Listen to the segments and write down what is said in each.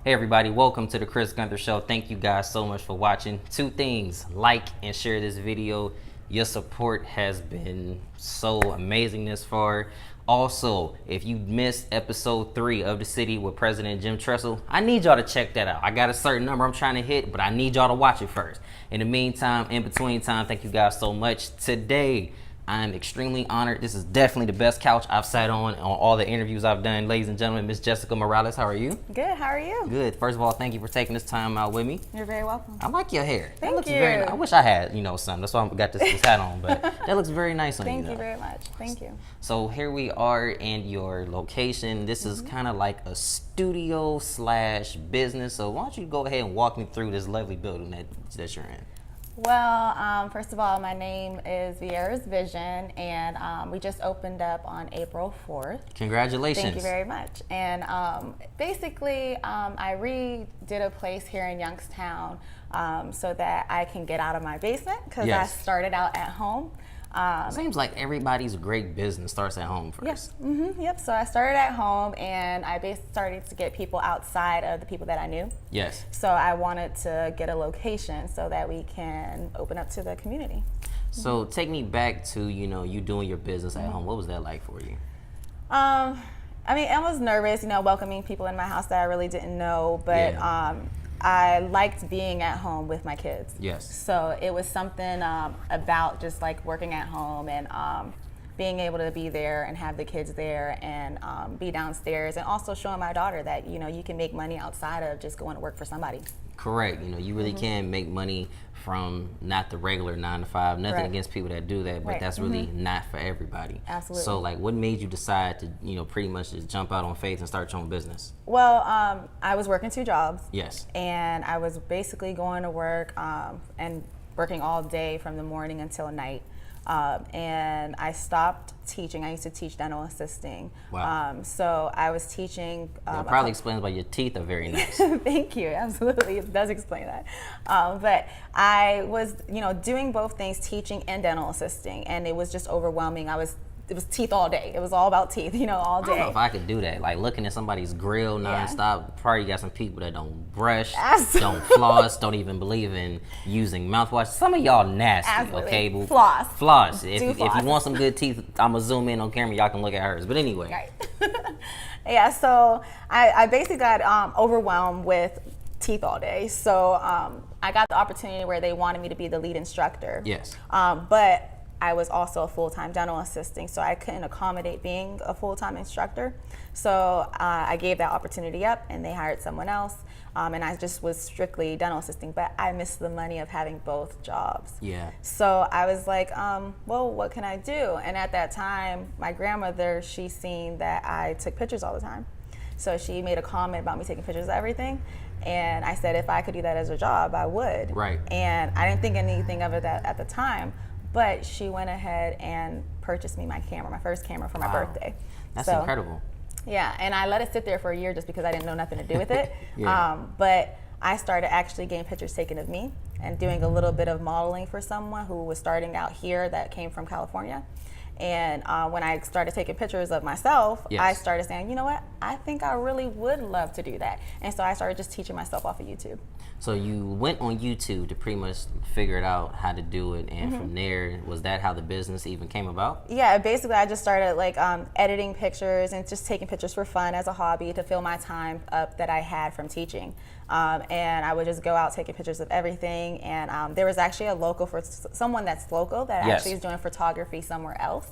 Hey everybody, welcome to the Gunther Show. Thank you guys so much for watching. Two things: like and share this video. Your support has been so amazing this far. Also, if you missed episode 3 of The City with President Jim Tressel, I need y'all to check that out. I got a certain number I'm trying to hit, but I need y'all to watch it first. In the meantime, in between time, thank you guys so much. Today, I'm extremely honored. This is definitely the best couch I've sat on all the interviews I've done. Ladies and gentlemen, Miss Jessica Morales, how are you? Good, how are you? Good. First of all, thank you for taking this time out with me. You're very welcome. I like your hair. Thank you. Very nice. I wish I had, something. That's why I got this hat on, but that looks very nice on you. Thank you very much. Thank you. So here we are in your location. This is kind of like a studio / business. So why don't you go ahead and walk me through this lovely building that you're in? Well, first of all, my name is Viera's Vision, and we just opened up on April 4th. Congratulations. Thank you very much. And basically, I redid a place here in Youngstown so that I can get out of my basement, because I started out at home. Seems like everybody's great business starts at home first. Yes. Yep. So I started at home, and I basically started to get people outside of the people that I knew. Yes. So I wanted to get a location so that we can open up to the community. So take me back to you doing your business at home. What was that like for you? I mean, I was nervous, welcoming people in my house that I really didn't know, but I liked being at home with my kids. Yes. So it was something about just like working at home and being able to be there and have the kids there and be downstairs, and also showing my daughter that, you can make money outside of just going to work for somebody. Correct. You really can make money from not the regular 9 to 5. Nothing against people that do that, but that's really not for everybody. Absolutely. So, what made you decide to, pretty much just jump out on faith and start your own business? Well, I was working 2 jobs. Yes. And I was basically going to work and working all day from the morning until night. And I stopped teaching. I used to teach dental assisting. Wow. So I was teaching. That probably explains why your teeth are very nice. Thank you. Absolutely, it does explain that. But I was, doing both things, teaching and dental assisting, and it was just overwhelming. It was teeth all day. It was all about teeth, all day. I don't know if I could do that. Like looking at somebody's grill nonstop. Probably got some people that don't brush, don't floss, don't even believe in using mouthwash. Some of y'all nasty. Absolutely. Okay, but Floss. If you want some good teeth, I'm gonna zoom in on camera. Y'all can look at hers. But anyway. Right. Yeah. So I basically got overwhelmed with teeth all day. So I got the opportunity where they wanted me to be the lead instructor. Yes. But I was also a full-time dental assistant, so I couldn't accommodate being a full-time instructor. So I gave that opportunity up, and they hired someone else, and I just was strictly dental assisting. But I missed the money of having both jobs. Yeah. So I was like, well, what can I do? And at that time, my grandmother, she seen that I took pictures all the time. So she made a comment about me taking pictures of everything. And I said if I could do that as a job, I would. Right. And I didn't think anything of it at the time. But she went ahead and purchased me my first camera for my birthday. That's incredible. Yeah, and I let it sit there for a year just because I didn't know nothing to do with it. Yeah. But I started actually getting pictures taken of me and doing a little bit of modeling for someone who was starting out here that came from California. And when I started taking pictures of myself, I started saying, you know what, I think I really would love to do that. And so I started just teaching myself off of YouTube. So you went on YouTube to pretty much figure it out how to do it, and from there, was that how the business even came about? Yeah, basically I just started editing pictures and just taking pictures for fun as a hobby to fill my time up that I had from teaching. And I would just go out taking pictures of everything. And there was actually someone that's local that actually is doing photography somewhere else.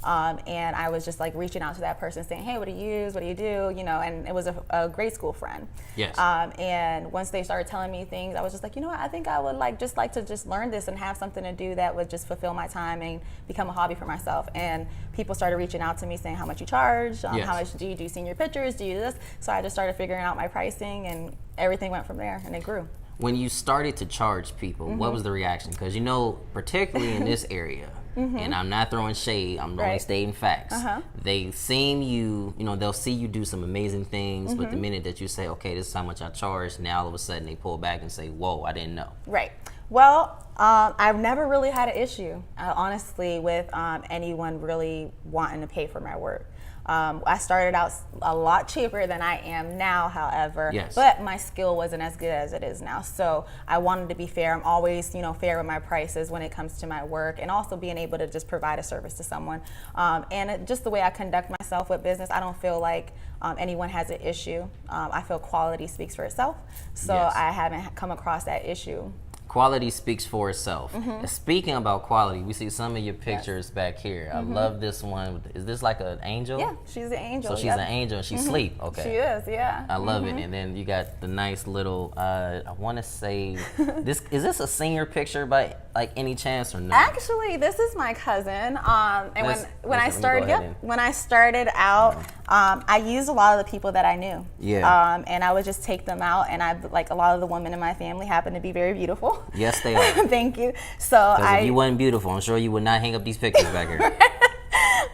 And I was just reaching out to that person saying, hey, what do you use? What do you do? And it was a grade school friend. Yes. And once they started telling me things, I was just like, you know what, I think I would like to learn this and have something to do that would just fulfill my time and become a hobby for myself. And people started reaching out to me saying how much you charge, how much do you do senior pictures, do you do this? So I just started figuring out my pricing, and everything went from there, and it grew. When you started to charge people, what was the reaction? Because particularly in this area, and I'm not throwing shade, I'm only stating facts. They seem they'll see you do some amazing things, but the minute that you say, okay, this is how much I charge, now all of a sudden they pull back and say, whoa, I didn't know. Right. Well, I've never really had an issue, honestly, with anyone really wanting to pay for my work. I started out a lot cheaper than I am now, however, Yes. but my skill wasn't as good as it is now. So I wanted to be fair. I'm always, fair with my prices when it comes to my work, and also being able to just provide a service to someone. Just the way I conduct myself with business, I don't feel like anyone has an issue. I feel quality speaks for itself. So Yes. I haven't come across that issue. Quality speaks for itself. Speaking about quality, we see some of your pictures back here. I love this one. Is this like an angel? Yeah, she's an angel. So she's an angel and she sleep. Okay. She is, yeah. I love it. And then you got the nice little, I want to say, is this a senior picture by like any chance or no? Actually, this is my cousin. And when I started, go ahead when I started out, I used a lot of the people that I knew. Yeah. And I would just take them out, and like a lot of the women in my family happen to be very beautiful. Yes, they are. Thank you. So If you wasn't beautiful, I'm sure you would not hang up these pictures back here.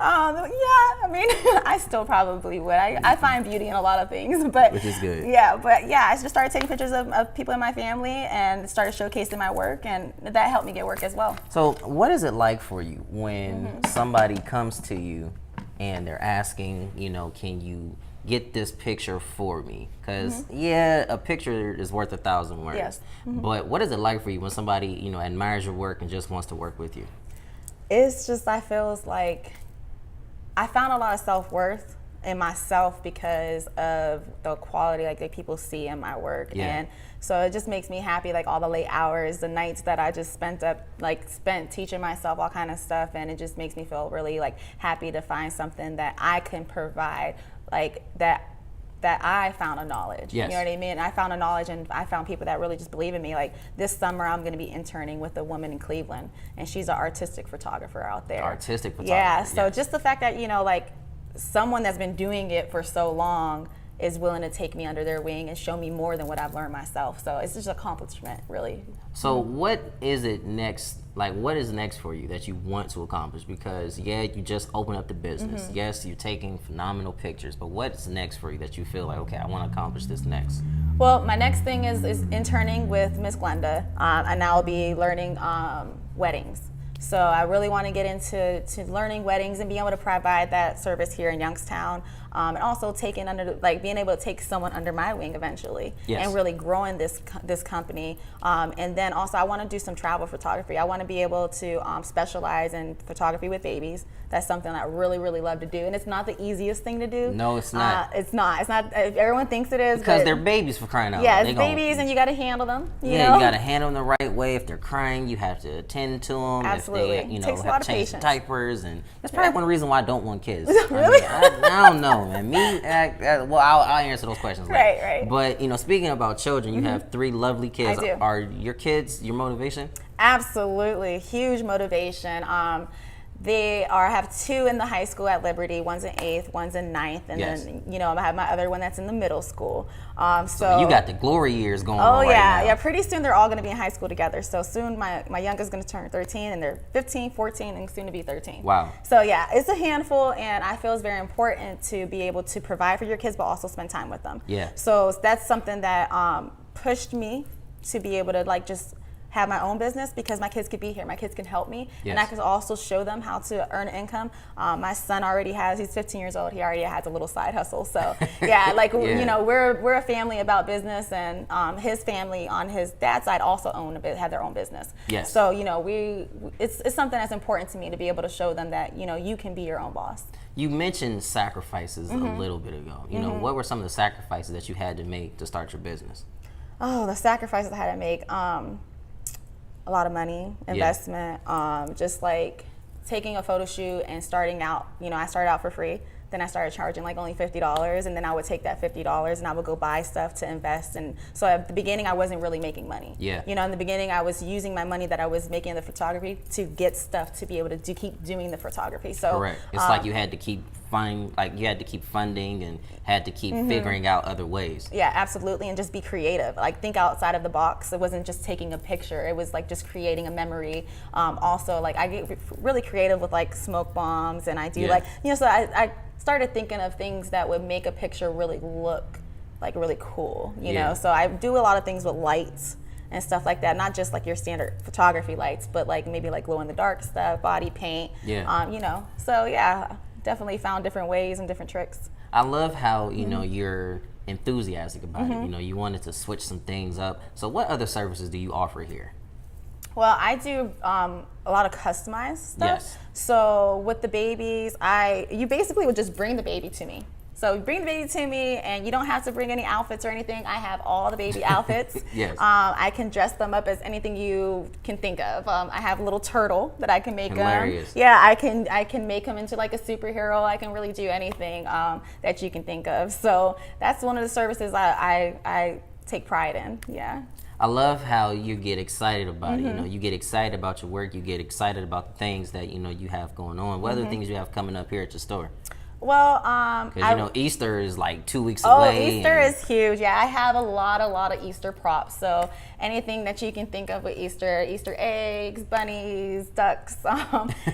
I mean, I still probably would. I find beauty in a lot of things, but Which is good. Yeah, I just started taking pictures of people in my family and started showcasing my work, and that helped me get work as well. So what is it like for you when somebody comes to you and they're asking, can you get this picture for me? Because a picture is worth 1,000 words. Yes. But what is it like for you when somebody admires your work and just wants to work with you? It's just, I feel like I found a lot of self-worth in myself because of the quality that people see in my work. Yeah. And so it just makes me happy, like all the late hours, the nights that I just spent teaching myself all kind of stuff, and it just makes me feel really happy to find something that I can provide, that I found a knowledge. Yes. You know what I mean? I found a knowledge, and I found people that really just believe in me. Like this summer, I'm going to be interning with a woman in Cleveland, and she's an artistic photographer out there. Artistic photographer. Yeah. So yes. just the fact that someone that's been doing it for so long is willing to take me under their wing and show me more than what I've learned myself. So it's just an accomplishment, really. So what is it next? What is next for you that you want to accomplish? Because you just opened up the business. Yes, you're taking phenomenal pictures, but what's next for you that you feel like, okay, I want to accomplish this next? Well, my next thing is interning with Miss Glenda, and I'll be learning weddings. So I really want to get into learning weddings and being able to provide that service here in Youngstown, and also being able to take someone under my wing eventually, yes. and really growing this company. And then also I want to do some travel photography. I want to be able to specialize in photography with babies. That's something I really, really love to do, and it's not the easiest thing to do. No, it's not. It's not. Everyone thinks it is. Because they're babies, for crying out loud. Yeah, it's babies, and you got to handle them. You you know? got to handle them the right way. If they're crying, you have to attend to them. Absolutely. If they, Takes a have lot to of change the patience. diapers, and that's probably one reason why I don't want kids. Really? I don't know, man. I'll answer those questions later. Right. But speaking about children, you have 3 lovely kids. I do. Are your kids your motivation? Absolutely, huge motivation. They have 2 in the high school at Liberty. One's in 8th, one's in 9th, and yes. then I have my other one that's in the middle school. So you got the glory years going on Oh right now. yeah. Pretty soon they're all going to be in high school together. So soon my youngest is going to turn 13, and they're 15, 14, and soon to be 13. Wow. So yeah, it's a handful, and I feel it's very important to be able to provide for your kids, but also spend time with them. Yeah. So that's something that pushed me to be able to just have my own business, because my kids could be here, my kids can help me, yes. and I could also show them how to earn income. My son he's 15 years old, he already has a little side hustle. So yeah, we're a family about business, and his family on his dad's side also had their own business. Yes. So it's something that's important to me to be able to show them that you can be your own boss. You mentioned sacrifices a little bit ago. What were some of the sacrifices that you had to make to start your business? Oh, the sacrifices I had to make. A lot of money, investment, just taking a photo shoot and starting out. I started out for free. Then I started charging only $50, and then I would take that $50 and I would go buy stuff to invest. And so at the beginning, I wasn't really making money. Yeah. In the beginning, I was using my money that I was making in the photography to get stuff to be able to keep doing the photography. So correct. It's like you had to keep you had to keep funding and had to keep figuring out other ways. Yeah, absolutely, and just be creative. Think outside of the box. It wasn't just taking a picture. It was just creating a memory. Also, I get really creative with smoke bombs, and I do so I started thinking of things that would make a picture really look really cool. You know, so I do a lot of things with lights and stuff like that. Not just your standard photography lights, but maybe glow in the dark stuff, body paint. Yeah. So yeah, definitely found different ways and different tricks. I love how, you know, you're enthusiastic about it. You know, you wanted to switch some things up. So what other services do you offer here? Well, I do a lot of customized stuff. Yes. So with the babies, you basically would just bring the baby to me. So you bring the baby to me, and you don't have to bring any outfits or anything. I have all the baby outfits. Yes. I can dress them up as anything you can think of. I have a little turtle that I can make Hilarious. them. Yeah, I can make them into like a superhero. I can really do anything that you can think of. So that's one of the services I take pride in. Yeah. I love how you get excited about it. You know, you get excited about your work. You get excited about the things that, you know, you have going on. What other things you have coming up here at your store? Well, because you know Easter is like 2 weeks oh, away. Easter is huge. Yeah, I have a lot of Easter props. So anything that you can think of with Easter, Easter eggs, bunnies, ducks,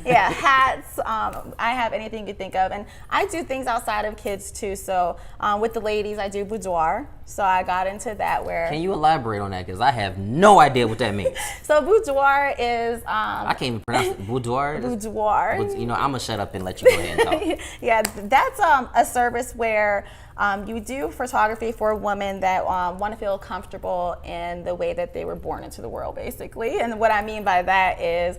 yeah, hats. I have anything you can think of, and I do things outside of kids too. So with the ladies, I do boudoir. So I got into that where. Can you elaborate on that? Because I have no idea what that means. So boudoir is. I can't even pronounce it. Boudoir. Boudoir. You know, I'm gonna shut up and let you go ahead and talk. Yeah, that's a service where you do photography for women that want to feel comfortable in the way that they were born into the world, basically. And what I mean by that is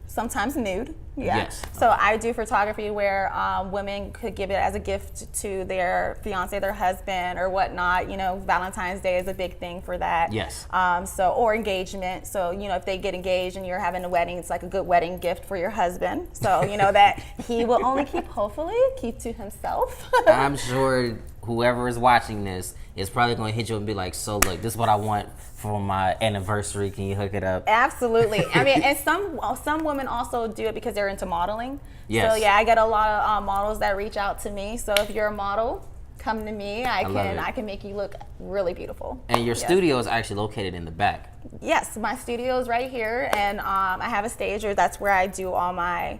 sometimes nude. Yeah. Yes. So I do photography where women could give it as a gift to their fiance, their husband, or whatnot. You know, Valentine's Day is a big thing for that. Yes. Or engagement. So, you know, if they get engaged and you're having a wedding, it's like a good wedding gift for your husband. So, you know, that he will only hopefully keep to himself. I'm sure whoever is watching this is probably going to hit you and be like, so look, this is what I want for my anniversary. Can you hook it up? Absolutely. I mean, and some women also do it because they're into modeling. Yes. So yeah, I get a lot of models that reach out to me. So if you're a model, come to me. I can make you look really beautiful. And your studio is actually located in the back. Yes, my studio is right here, and I have a stage, or that's where I do all my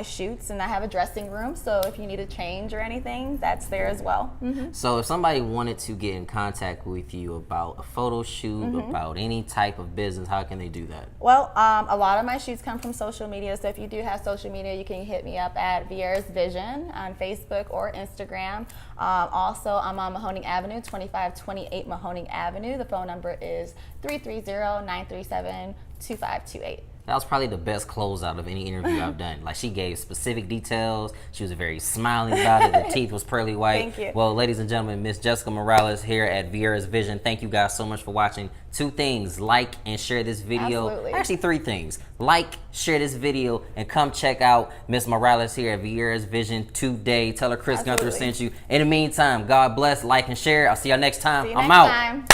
shoots, and I have a dressing room, so if you need a change or anything, that's there as well. So if somebody wanted to get in contact with you about a photo shoot, about any type of business, how can they do that? Well, a lot of my shoots come from social media, so if you do have social media, you can hit me up at Viera's Vision on Facebook or Instagram. Also, I'm on Mahoning Avenue, 2528 Mahoning Avenue. The phone number is 330-937-2528. That was probably the best closeout of any interview I've done. Like, she gave specific details. She was very smiling about it. The teeth was pearly white. Thank you. Well, ladies and gentlemen, Miss Jessica Morales here at Viera's Vision. Thank you guys so much for watching. 2 things: like and share this video. Absolutely. Actually, 3 things: like, share this video, and come check out Miss Morales here at Viera's Vision today. Tell her Chris Gunther sent you. In the meantime, God bless, like, and share. I'll see y'all next time. See you I'm next out. time.